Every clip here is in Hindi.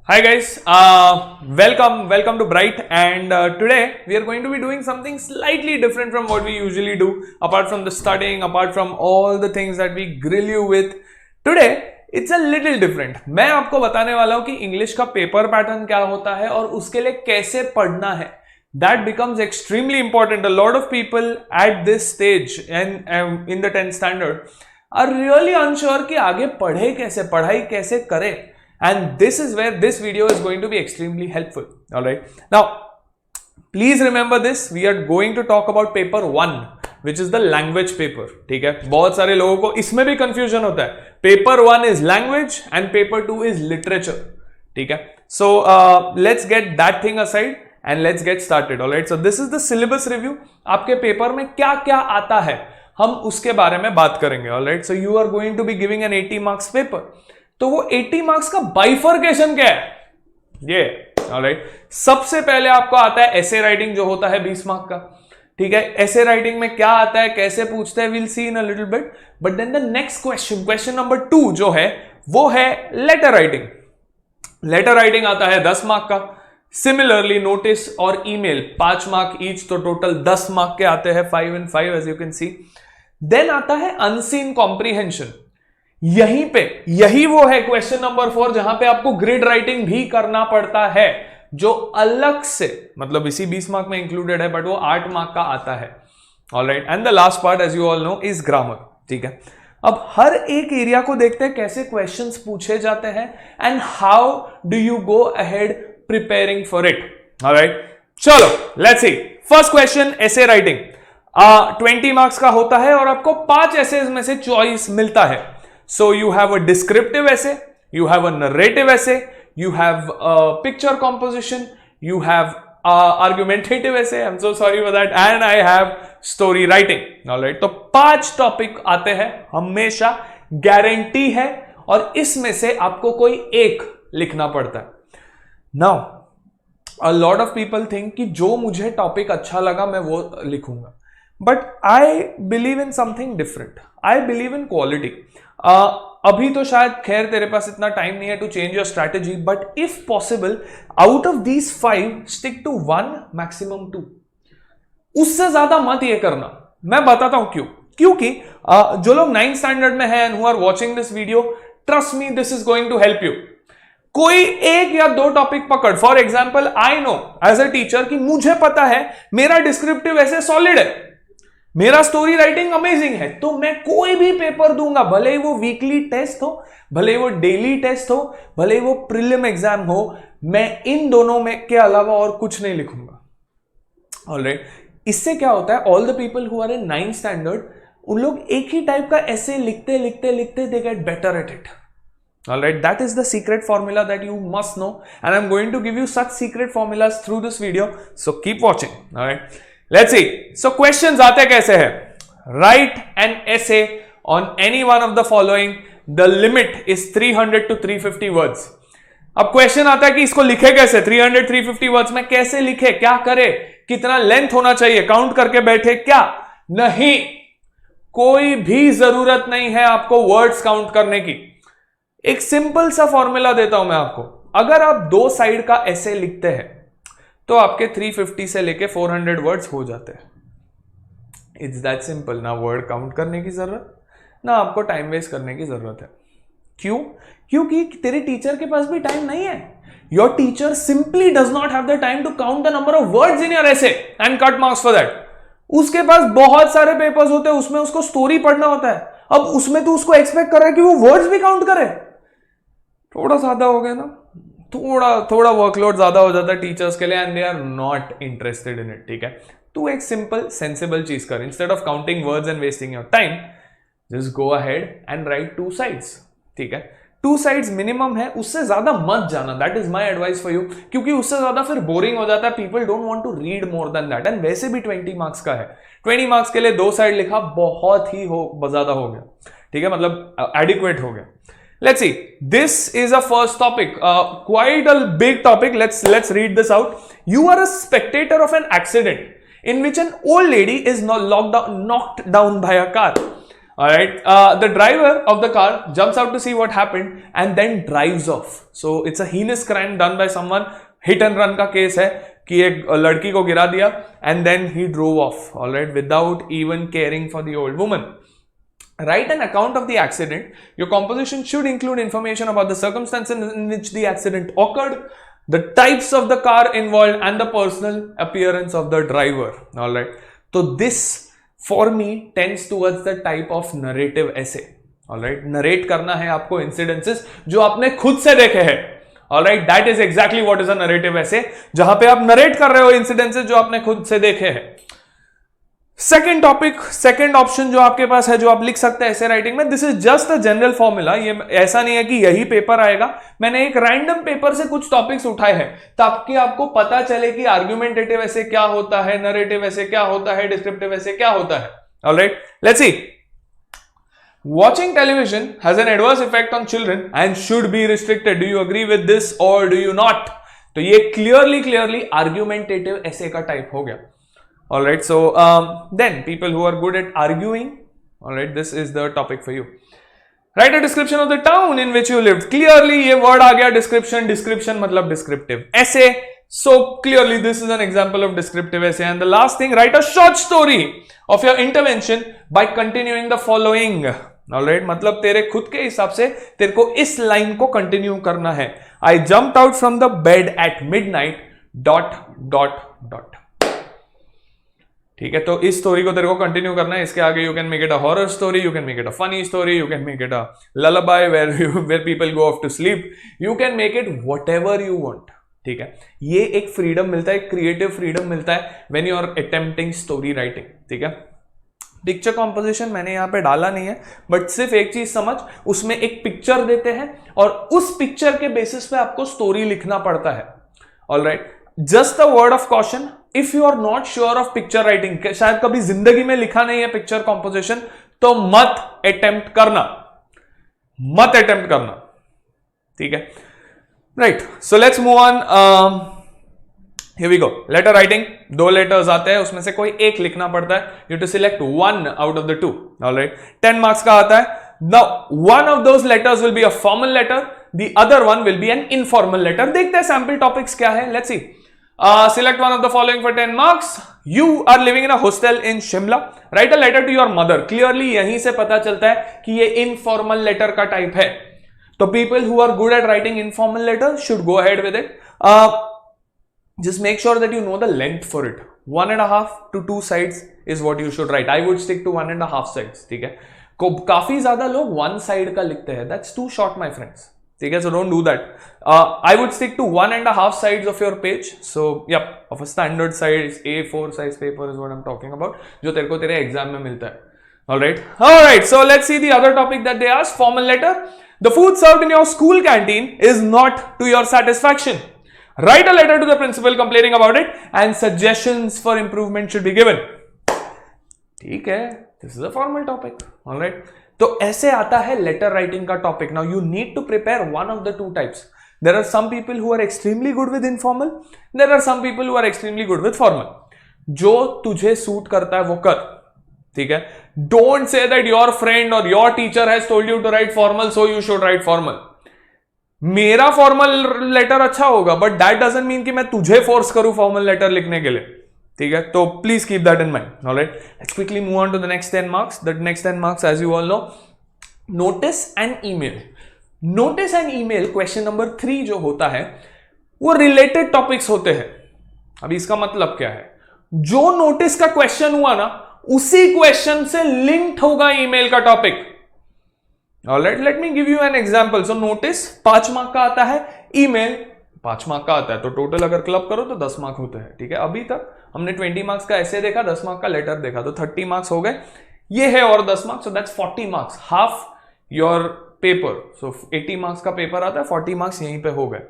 Hi guys, welcome to Bright, and today we are going to be doing something slightly different from what we usually do. Apart from the studying, apart from all the things that we grill you with, today it's a little different. मैं आपको बताने वाला हूँ कि इंग्लिश का पेपर पैटर्न क्या होता है और उसके लिए कैसे पढ़ना है. That becomes extremely important. A lot of people at this stage and in the 10th standard are really unsure कि आगे पढ़े कैसे, पढ़ाई कैसे करें. And this is where this video is going to be extremely helpful. All right. Now, please remember this. We are going to talk about paper 1, which is the language paper. ठीक है. बहुत सारे लोगों को इसमें भी confusion होता है. Paper 1 is language and paper 2 is literature. ठीक है. So let's get that thing aside and let's get started. All right. So this is the syllabus review. आपके पेपर में क्या क्या आता है हम उसके बारे में बात करेंगे. All right. So you are going to be giving an 80 marks paper. तो वो 80 मार्क्स का बाइफर्केशन क्या है ये. ऑलराइट, सबसे पहले आपको आता है एसे राइटिंग जो होता है 20 मार्क का. ठीक है, एसे राइटिंग में क्या आता है, कैसे पूछते हैं, will see in a little bit. But then the next question number 2 जो है वो है लेटर राइटिंग. लेटर राइटिंग आता है 10 मार्क का. सिमिलरली नोटिस और ईमेल 5 मार्क ईच, तो टोटल 10 मार्क के आते हैं, 5 and 5 as you can see. Then आता है अनसीन कॉम्प्रीहेंशन. यही वो है क्वेश्चन नंबर 4 जहां पे आपको ग्रिड राइटिंग भी करना पड़ता है, जो अलग से मतलब इसी 20 मार्क में इंक्लूडेड है, बट वो 8 मार्क का आता है. Alright, and the last part as you all know is grammar. ठीक है, अब हर एक एरिया को देखते हैं कैसे क्वेश्चंस पूछे जाते हैं and how do you go ahead preparing for it. Alright, चलो let's see. First question, essay writing 20 marks का होता है और आपको 5 एसेज में से चॉइस मिलता है. So you have a descriptive essay, you have a narrative essay, you have a picture composition, you have argumentative essay, I'm so sorry for that, and I have story writing. Alright, तो 5 टॉपिक आते हैं हमेशा, गारंटी है, और इसमें से आपको कोई एक लिखना पड़ता है. Now, a lot of people think कि जो मुझे टॉपिक अच्छा लगा मैं वो लिखूंगा, but I believe in something different. I believe in quality. अभी तो शायद खैर तेरे पास इतना टाइम नहीं है to change your strategy, but if possible out of these 5 stick to 1 maximum 2. उससे ज्यादा मत ये करना. मैं बताता हूं क्यों. क्योंकि जो लोग 9th स्टैंडर्ड में हैं and who are watching this video, trust me this is going to help you. कोई एक या 2 टॉपिक पकड़. For example, I know as a teacher कि मुझे पता है मेरा डिस्क्रिप्टिव ऐसे सॉलिड है, मेरा स्टोरी राइटिंग अमेजिंग है, तो मैं कोई भी पेपर दूंगा, भले ही वो वीकली टेस्ट हो, भले ही वो डेली टेस्ट हो, भले ही वो प्रीलिम एग्जाम हो, मैं इन दोनों में के अलावा और कुछ नहीं लिखूंगा. ऑलराइट, इससे क्या होता है, all the people who are in 9th standard, उन लोग एक ही टाइप का ऐसे लिखते लिखते लिखते they get better at it. Alright, that is the secret formula that you must know, and I'm going to give you such secret formulas through this video, so keep watching. Alright, let's see. So questions आते कैसे हैं? Write an essay on any one of the following. The limit is 300 to 350 words. अब क्वेश्चन आता है कि इसको लिखे कैसे, 300-350 वर्ड्स में कैसे लिखे, क्या करे, कितना लेंथ होना चाहिए, काउंट करके बैठे क्या? नहीं, कोई भी जरूरत नहीं है आपको वर्ड्स काउंट करने की. एक सिंपल सा फॉर्मूला देता हूं मैं आपको. अगर आप 2 साइड का ऐसे लिखते हैं तो आपके 350 से लेके 400 वर्ड्स हो जाते हैं. It's that simple. ना वर्ड काउंट करने की जरूरत, ना आपको टाइम वेस्ट करने की जरूरत है. क्यों? क्योंकि तेरे टीचर के पास भी टाइम नहीं है. Your teacher simply does not have the time to count the number of words in your essay and cut marks for that. उसके पास बहुत सारे पेपर्स होते हैं, उसमें उसको स्टोरी पढ़ना होता है. अब उसमें तो उसको एक्सपेक्ट कर रहा है कि वो वर्ड्स भी काउंट करे. थोड़ा ज्यादा हो गया ना, थोड़ा वर्कलोड ज्यादा हो जाता है टीचर्स के लिए, and they are not interested in it. ठीक है, तू एक सिंपल सेंसिबल चीज कर. Instead of counting words and wasting your time, just go ahead and write 2 sides. ठीक है, 2 साइड्स मिनिमम है, उससे ज्यादा मत जाना. That is my advice for you, क्योंकि उससे ज्यादा फिर बोरिंग हो जाता है. People don't want to read more than that, and वैसे भी 20 मार्क्स का है. 20 मार्क्स के लिए 2 साइड लिखा बहुत ही ज्यादा हो गया. ठीक है, मतलब एडिक्वेट हो गया. Let's see. This is a first topic, quite a big topic. Let's read this out. You are a spectator of an accident in which an old lady is knocked down by a car. All right. The driver of the car jumps out to see what happened and then drives off. So it's a heinous crime done by someone. Hit and run का केस है कि एक लड़की को गिरा दिया and then he drove off. All right, without even caring for the old woman. Write an account of the accident. Your composition should include information about the circumstances in which the accident occurred, the types of the car involved, and the personal appearance of the driver. All right. So this for me tends towards the type of narrative essay. All right. Narrate करना है आपको incidences जो आपने खुद से देखे हैं. All right. That is exactly what is a narrative essay. जहां पे आप narrate कर रहे हो incidences जो आपने खुद से देखे हैं. सेकेंड टॉपिक, सेकेंड ऑप्शन जो आपके पास है जो आप लिख सकते हैं ऐसे राइटिंग में, this is just a general formula. ये ऐसा नहीं है कि यही पेपर आएगा. मैंने एक रैंडम पेपर से कुछ टॉपिक्स उठाए हैं ताकि आपको पता चले कि आर्ग्यूमेंटेटिव ऐसे क्या होता है, नरेटिव ऐसे क्या होता है, डिस्क्रिप्टिव ऐसे क्या होता है. Alright, let's C. Watching television has an adverse effect on children and should be restricted. Do you agree with this or do you not? तो ये clearly argumentative essay का टाइप हो गया. Alright, so then people who are good at arguing, alright, this is the topic for you. Write a description of the town in which you lived. Clearly ये word आ गया description. Description मतलब descriptive essay. So clearly this is an example of descriptive essay. And the last thing, write a short story of your intervention by continuing the following. Alright, मतलब तेरे खुद के हिसाब से तेरे को इस लाइन को कंटिन्यू करना है. I jumped out from the bed at midnight ... ठीक है, तो इस स्टोरी को तेरे को कंटिन्यू करना है. इसके आगे you can make it a horror story, you can make it a funny story, you can make it a lullaby where people go off to sleep, you can make it whatever you want. ठीक है, ये एक फ्रीडम मिलता है, क्रिएटिव फ्रीडम मिलता है when you are attempting story writing. ठीक है, पिक्चर कॉम्पोजिशन मैंने यहाँ पे डाला नहीं है, बट सिर्फ एक चीज समझ, उसमें एक पिक्चर देते हैं और उस पिक्चर के बेसिस पे आपको स्टोरी लिखना पड़ता है. Alright, just a word of caution, if you are not sure of picture writing, शायद कभी जिंदगी में लिखा नहीं है पिक्चर कॉम्पोजिशन, तो मत अटेम्प्ट करना. ठीक है, right. So let's move on. Here we go. Letter writing, 2 letters आते हैं, उसमें से कोई एक लिखना पड़ता है. You to select 1 out of the 2. Alright, 10 marks का आता है. Now one of those letters will be a formal letter, the other one will be an informal letter. देखते हैं सैंपल टॉपिक्स क्या है. Let's C. Select one of the following for 10 marks. You are living in a hostel in Shimla. Write a letter to your mother. Clearly यहीं से पता चलता है कि ये informal letter का टाइप है. तो people who are good at writing informal letters should go ahead with it. Just make sure that you know the length for it. 1.5 to 2 sides is what you should write. I would stick to 1.5 sides. ठीक है, काफी ज्यादा लोग 1 side का लिखते हैं. That's too short, my friends. ठीक है, so don't do that. I would stick to 1.5 sides of your page. So yep, of a standard size A4 size paper is what I'm talking about, जो तेरे को तेरे एग्जाम में मिलता है. Alright, so let's see the other topic that they asked. Formal letter. The food served in your school canteen is not to your satisfaction. Write a letter to the principal complaining about it and suggestions for improvement should be given. ठीक है, this is a formal topic. Alright, तो ऐसे आता है लेटर राइटिंग का topic. Now you need to prepare one of the 2 types. There are some people who are extremely good with informal, there are some people who are extremely good with formal. जो तुझे सूट करता है वो कर. ठीक है, don't say that your friend or your teacher has told you to write formal so you should write formal. मेरा फॉर्मल लेटर अच्छा होगा, बट दैट डजंट मीन कि मैं तुझे फोर्स करूं फॉर्मल लेटर लिखने के लिए. ठीक है, तो please keep that in mind. Alright, let's quickly move on to the next 10 marks. The next 10 marks, as you all know, notice and email. Notice and email question number 3 जो होता है वो रिलेटेड टॉपिक्स होते हैं. अभी इसका मतलब क्या है, जो नोटिस का क्वेश्चन हुआ ना उसी क्वेश्चन से लिंक्ड होगा ईमेल का topic. Alright, let me give you an example. So notice 5 mark का आता है, ईमेल 5 मार्क का आता है, तो टोटल अगर क्लब करो तो 10 मार्क होते हैं. ठीक है, अभी तक हमने 20 मार्क्स का ऐसे देखा, 10 मार्क का लेटर देखा, तो 30 मार्क्स हो गए. ये है और 10 marks, so that's 40 marks, half your paper. So 80 marks का पेपर आता है, 40 मार्क्स यहीं पे हो गए.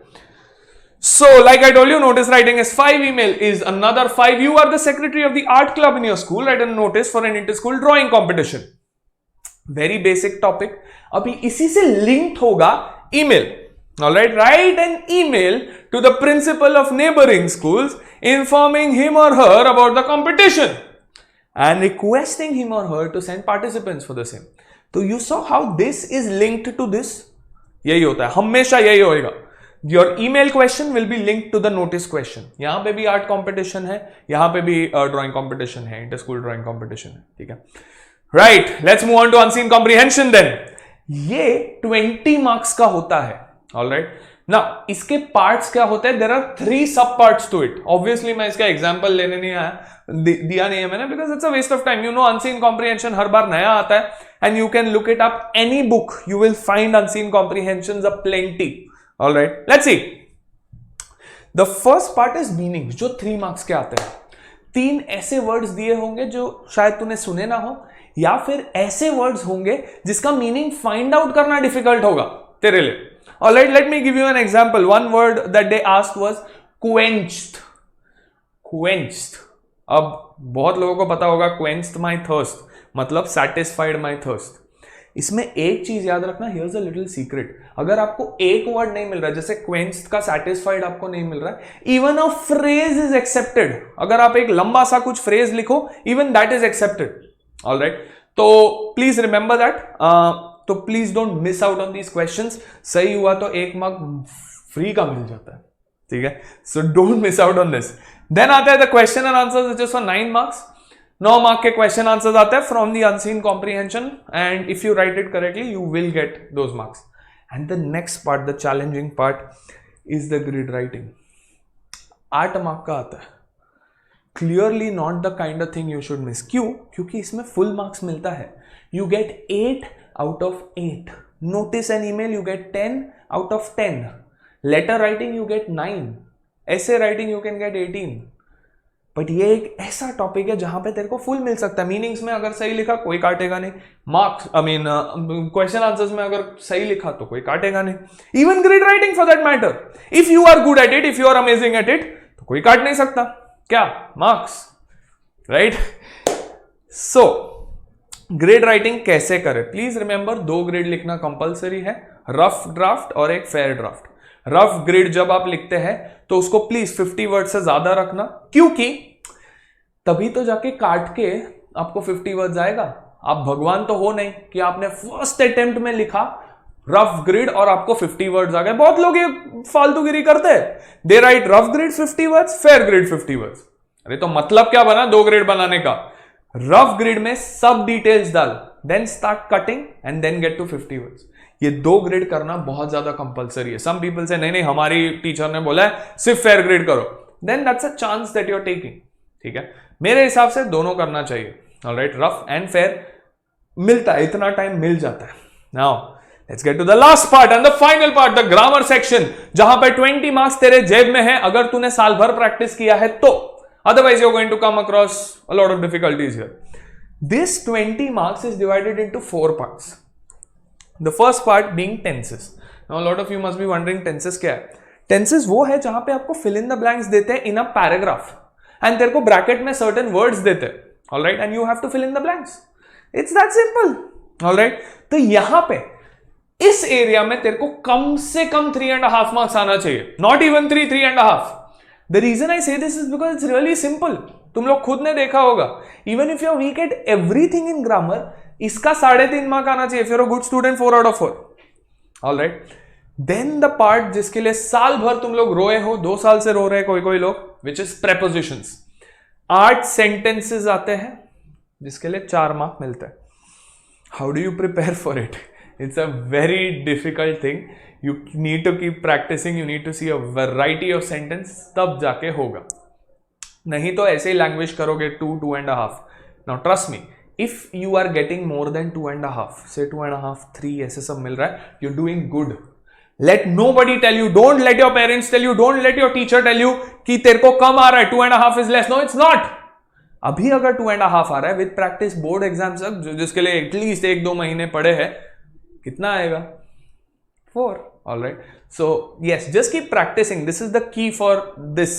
So, like I told you, notice writing is 5, email is another 5. You are the secretary of the art club in your school. Write a notice for an inter-school drawing competition. Very basic topic. अभी इसी से linked होगा email. Alright, write an email to the principal of neighboring schools, informing him or her about the competition and requesting him or her to send participants for the same. तो you saw how this is linked to this, यही होता है, हमेशा यही होएगा. Your email question will be linked to the notice question. यहां पे भी आर्ट कॉम्पिटिशन है, यहां पे भी ड्राइंग कॉम्पिटिशन है, इंटर स्कूल ड्राइंग कॉम्पिटिशन है. ठीक है, right. Let's move on to unseen comprehension then. ये 20 मार्क्स का होता है. ऑलराइट, ना इसके पार्ट्स क्या होते हैं? देयर आर 3 सब पार्ट्स टू इट. ऑब्वियसली मैं इसका एग्जांपल लेने नहीं आया, दिया नहीं है मैंने, because it's a waste of time. You know unseen comprehension हर बार नया आता है, and you can look it up any book, you will find unseen comprehensions a plenty. Alright, let's see. The first part is meaning, जो 3 मार्क्स के आते हैं. 3 ऐसे वर्ड्स दिए होंगे जो शायद तूने सुने ना हो, या फिर ऐसे वर्ड्स होंगे जिसका मीनिंग फाइंड आउट करना डिफिकल्ट होगा तेरे लिए. Alright, let me give you an example. One word that they asked was quenched. Quenched. अब बहुत लोगों को पता होगा quenched my thirst, मतलब satisfied my thirst. इसमें एक चीज याद रखना, here's a little secret. अगर आपको एक वर्ड नहीं मिल रहा, जैसे quenched का satisfied आपको नहीं मिल रहा, even a phrase is accepted. अगर आप एक लंबा सा कुछ phrase लिखो, even that is accepted. Alright, तो please remember that. तो please don't miss out on these questions. सही हुआ तो 1 मार्क फ्री का मिल जाता है. ठीक है, so don't miss out on this. Then आता है the question and answers which is for 9 marks. 9 mark के क्वेश्चन आंसर्स आते हैं from the unseen comprehension, and if you write it correctly you will get those marks. And the next part, the challenging part, is the grid writing. 8 mark का आता है. Clearly not the kind of thing you should miss. क्यों? क्योंकि इसमें फुल मार्क्स मिलता है. You get 8 out of 8. Notice and email you get 10 out of 10. Letter writing you get 9. Essay writing you can get 18. But ये एक ऐसा टॉपिक है जहां पे तेरे को फुल मिल सकता है. मीनिंग्स में अगर सही लिखा कोई काटेगा नहीं. मार्क्स क्वेश्चन आंसर्स में अगर सही लिखा तो कोई काटेगा नहीं. Even grid writing for that matter, if you are good at it, if you are amazing at it, तो कोई काट नहीं सकता. क्या? Marks. Right. So grade writing कैसे करें? प्लीज रिमेंबर, 2 ग्रेड लिखना कंपलसरी है, रफ ड्राफ्ट और एक फेयर ड्राफ्ट. रफ ग्रेड जब आप लिखते हैं तो उसको प्लीज 50 वर्ड से ज्यादा रखना, क्योंकि तभी तो जाके काट के आपको 50 वर्ड आएगा. आप भगवान तो हो नहीं कि आपने फर्स्ट अटेम्प्ट में लिखा रफ ग्रेड और आपको 50 वर्ड्स आ गए. बहुत लोग ये फालतूगिरी करते हैं. They write rough grade 50 words, fair grade 50 words. अरे तो मतलब क्या बना 2 ग्रेड बनाने का? रफ ग्रिड में सब डिटेल्स डाल, then start cutting and then get to 50 words. ये 2 ग्रेड करना बहुत ज्यादा कंपलसरी है. सम पीपल से नहीं हमारी टीचर ने बोला है सिर्फ फेयर ग्रेड करो, then that's a chance that you are taking. ठीक है, मेरे हिसाब से दोनों करना चाहिए. ऑलराइट, रफ एंड फेयर मिलता है, इतना टाइम मिल जाता है. Now let's get to the last part and the final part, the grammar section, जहां पे 20 मार्क्स तेरे जेब में है अगर तूने साल भर प्रैक्टिस किया है तो. Otherwise, you're going to come across a lot of difficulties here. This 20 marks is divided into 4 parts. The first part being tenses. Now, a lot of you must be wondering tenses क्या है? Tenses वो है जहां पे आपको fill in the blanks देते हैं in a paragraph, and तेरे को bracket में certain words देते हैं. All right, and you have to fill in the blanks. It's that simple. All right. तो यहां पे इस एरिया में तेरे को कम से कम 3.5 मार्क्स आना चाहिए. Not even 3.5. The reason I say this is because it's really simple. तुम लोग खुद ने देखा होगा. Even if you're weak at everything in grammar, इसका 3.5 मार्क आना चाहिए. If you're a good student, 4 out of 4. All right. Then the part जिसके लिए साल भर तुम लोग रोए हो, 2 साल से रो रहे हैं कोई लोग, which is prepositions. 8 sentences आते हैं जिसके लिए 4 मार्क मिलते हैं. How do you prepare for it? It's a very difficult thing. You need to keep practicing. You need to see a variety of sentence, तब जाके होगा. नहीं तो ऐसे ही लैंग्वेज करोगे 2, 2.5. Now trust me, if you are getting more than 2.5, say 2.5, 3 ऐसे सब मिल रहा है, you're doing good. Let nobody tell you. Don't let your parents tell you. Don't let your teacher tell you कि तेरे को कम आ रहा है, 2.5 is less. No, it's not. अभी अगर 2.5 आ रहा है विद प्रैक्टिस, बोर्ड एग्जाम सब जिसके लिए एटलीस्ट 1-2 महीने पड़े हैं, कितना आएगा? 4. All right. So yes, just keep practicing. This is the key for this.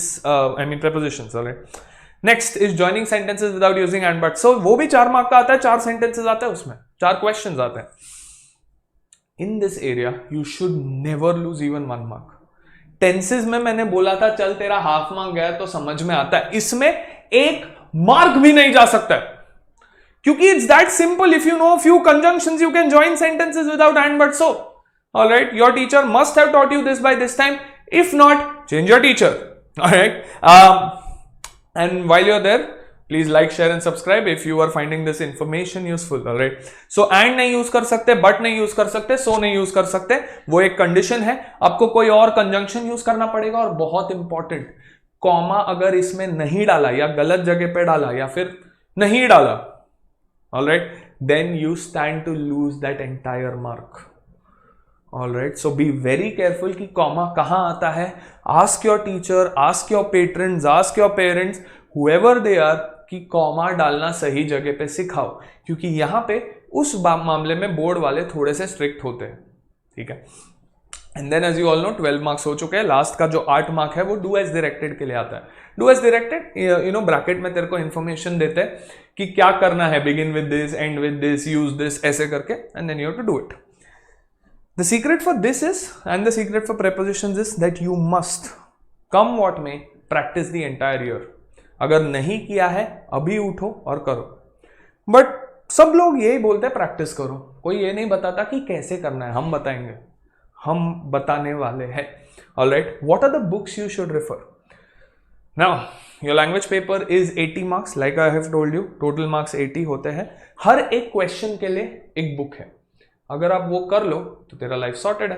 Prepositions. All right. Next is joining sentences without using and but. So वो भी 4 मार्क का आता है. 4 sentences आते हैं उसमें, 4 questions आते हैं. In this area, you should never lose even 1 mark. Tenses में मैंने बोला था चल तेरा हाफ मार्क गया तो समझ में आता है. इसमें 1 मार्क भी नहीं जा सकता है. क्योंकि it's that simple. If you know few conjunctions you can join sentences without and but so. Alright, your teacher must have taught you this by this time. If not, change your teacher. Alright, and while you're there, please like, share and subscribe if you are finding this information useful. Alright, so and नहीं यूज कर सकते, but नहीं यूज कर सकते, so नहीं यूज कर सकते, वो एक कंडीशन है. आपको कोई और कंजंक्शन यूज करना पड़ेगा. और बहुत इंपॉर्टेंट, कॉमा अगर इसमें नहीं डाला या गलत जगह पे डाला या फिर नहीं डाला, alright, then you stand to lose that entire mark. Alright, so be very careful कि कॉमा कहां आता है. Ask your teacher, ask your patrons, ask your parents, whoever they are, कि कॉमा डालना सही जगह पे सिखाओ. क्योंकि यहां पे उस मामले में बोर्ड वाले थोड़े से स्ट्रिक्ट होते हैं. ठीक है. And then as you all know 12 marks हो चुके हैं. लास्ट का जो 8 मार्क है वो डू एज डायरेक्टेड के लिए आता है. Do as directed, you know, bracket में तेरे को इंफॉर्मेशन देते हैं कि क्या करना है. Begin with this, and with this, use this, ऐसे करके, and then you have to do it. The secret for this is, and the secret for prepositions is that you must, come what may, practice the entire year. अगर नहीं किया है अभी उठो और करो. बट सब लोग यही बोलते हैं प्रैक्टिस करो. कोई ये नहीं बताता कि कैसे करना है. हम बताएंगे, हम बताने वाले हैं. Alright, what are the books you should refer. Now your language paper is 80 marks. Like I have told you, total marks 80 होते हैं. हर एक क्वेश्चन के लिए एक बुक है. अगर आप वो कर लो तो तेरा लाइफ सॉर्टेड है.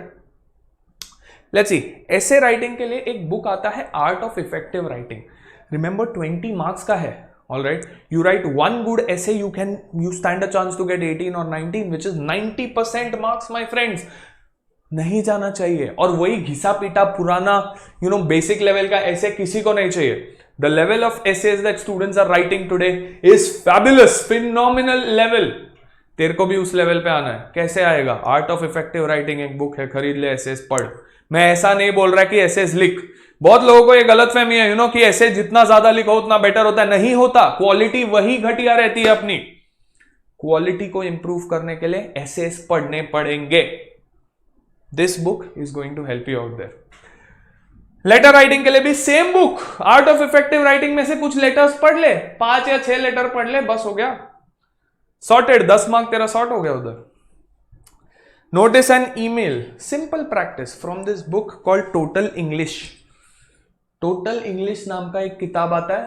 लेट्स सी, ऐसे राइटिंग के लिए एक बुक आता है, art of effective writing. Remember 20 marks का है. Alright, you write one good essay, you stand a chance to get 18 or 19, which is 90% marks my friends. नहीं जाना चाहिए. और वही घिसा पीटा पुराना, यू नो, बेसिक लेवल का ऐसे किसी को नहीं चाहिए. The level of essays that students are writing today is fabulous, phenomenal level. तेरे को भी उस लेवल पे आना है. कैसे आएगा? आर्ट ऑफ इफेक्टिव राइटिंग एक बुक है, खरीद ले, एसेस पढ़. मैं ऐसा नहीं बोल रहा कि एसेस लिख. बहुत लोगों को ये गलतफहमी है, यू नो, कि एसेस जितना ज्यादा लिखो उतना बेटर होता है. नहीं होता. क्वालिटी वही घटिया रहती है. अपनी क्वालिटी को इंप्रूव करने के लिए एसेस पढ़ने पड़ेंगे. This book is going to help you out there. Letter writing के लिए भी same book, art of effective writing में से कुछ लेटर्स पढ़ ले, 5 या 6 लेटर पढ़ ले, बस हो गया, सॉर्टेड. 10 मार्क तेरा सॉर्ट हो गया उधर. Notice and email, simple practice from this book called total English. Total English नाम का एक किताब आता है.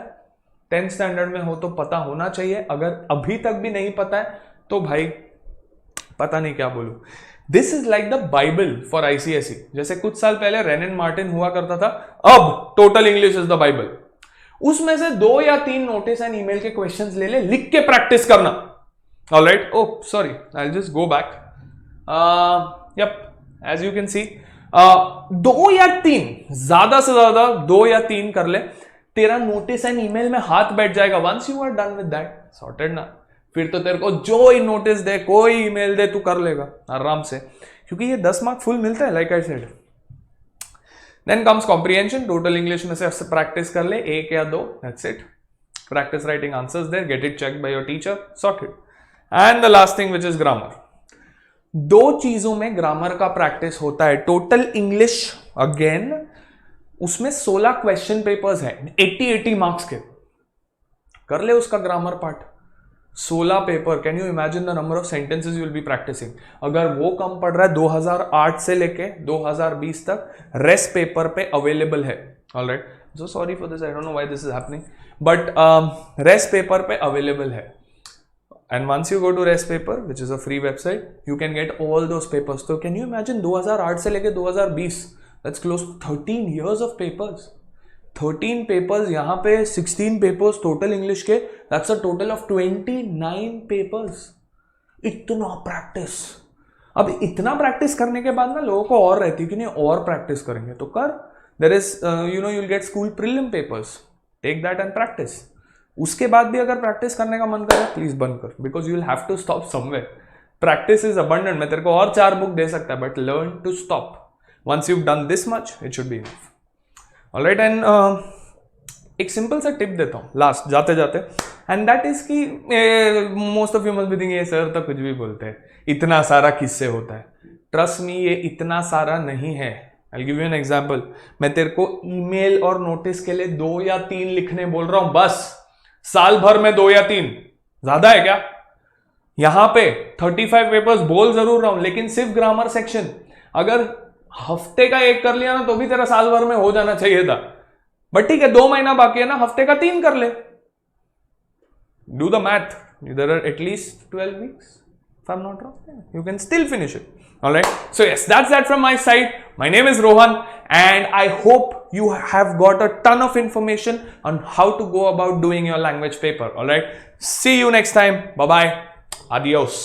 10th स्टैंडर्ड में हो तो पता होना चाहिए. अगर अभी तक भी नहीं पता है तो भाई पता नहीं क्या बोलूं. This is like the Bible for ICSE. जैसे कुछ साल पहले रेन एंड मार्टिन हुआ करता था, अब total English is the Bible. उसमें से 2 या 3 नोटिस एंड ईमेल के क्वेश्चंस ले ले, लिख के प्रैक्टिस करना. Alright, oh sorry, I'll just go back. Yep, as you can see, 2 या 3, ज्यादा से ज्यादा 2 या 3 कर ले, तेरा नोटिस एंड ईमेल में हाथ बैठ जाएगा. Once you are done with that, sorted ना. फिर तो तेरे को जो ही नोटिस दे, कोई ईमेल दे, तू कर लेगा आराम से. क्योंकि ये 10 मार्क फुल मिलता है, like I said. Then comes comprehension. Total English में से प्रैक्टिस कर ले 1 या 2, that's it. Practice writing answers there, get it checked by your teacher, sorted. And the last thing which is grammar. 2 चीजों में ग्रामर का प्रैक्टिस होता है. टोटल इंग्लिश अगेन, उसमें 16 क्वेश्चन पेपर्स हैं, 80 मार्क्स के. कर ले उसका grammar part. 16 paper. Can you imagine the number of sentences you will be practicing. अगर वो कम पड़ रहा है, 2008 से लेके 2020 तक रेस्ट पेपर पे अवेलेबल है. Alright, so sorry for this, I don't know why this is happening, but rest paper पे अवेलेबल है. And once you go to Rest Paper, which is a free website, you can get all those papers. So can you imagine 2008 से लेके 2020, that's close to 13 years of papers. 13 papers, यहाँ पे 16 papers total English के, that's a total of 29 papers. इतना प्रैक्टिस. अब इतना प्रैक्टिस करने के बाद ना लोगों को और रहती है कि नहीं और प्रैक्टिस करेंगे तो कर. There is, you know, you'll get school prelim papers. Take that and practice. उसके बाद भी अगर प्रैक्टिस करने का मन करे प्लीज बंद कर, because you will have to stop somewhere. Practice is abundant. मैं तेरे को और 4 बुक दे सकता है, but learn to stop. Once you done this much, it should be enough. Alright, and एक सिंपल सा टिप देता हूँ लास्ट जाते जाते, एंड दैट इज कि most of you must be thinking ये सर तो कुछ भी बोलते हैं, इतना सारा किससे होता है. ट्रस्ट मी, ये इतना सारा नहीं है. I'll give you an example. मैं तेरे को ईमेल और नोटिस के लिए 2 या 3 लिखने बोल रहा हूं बस. साल भर में 2 या 3 ज्यादा है क्या? यहां पे 35 पेपर्स बोल जरूर रहा हूं, लेकिन सिर्फ ग्रामर सेक्शन अगर हफ्ते का एक कर लिया ना तो भी तेरा साल भर में हो जाना चाहिए था. बट ठीक है, 2 महीना बाकी है ना, हफ्ते का 3 कर ले. Do the math. There are at least 12 weeks. If I'm not wrong, you can still finish it. Alright. So yes, that's that from my side. My name is Rohan and I hope you have got a ton of information on how to go about doing your language paper. Alright. See you next time. Bye bye. Adios.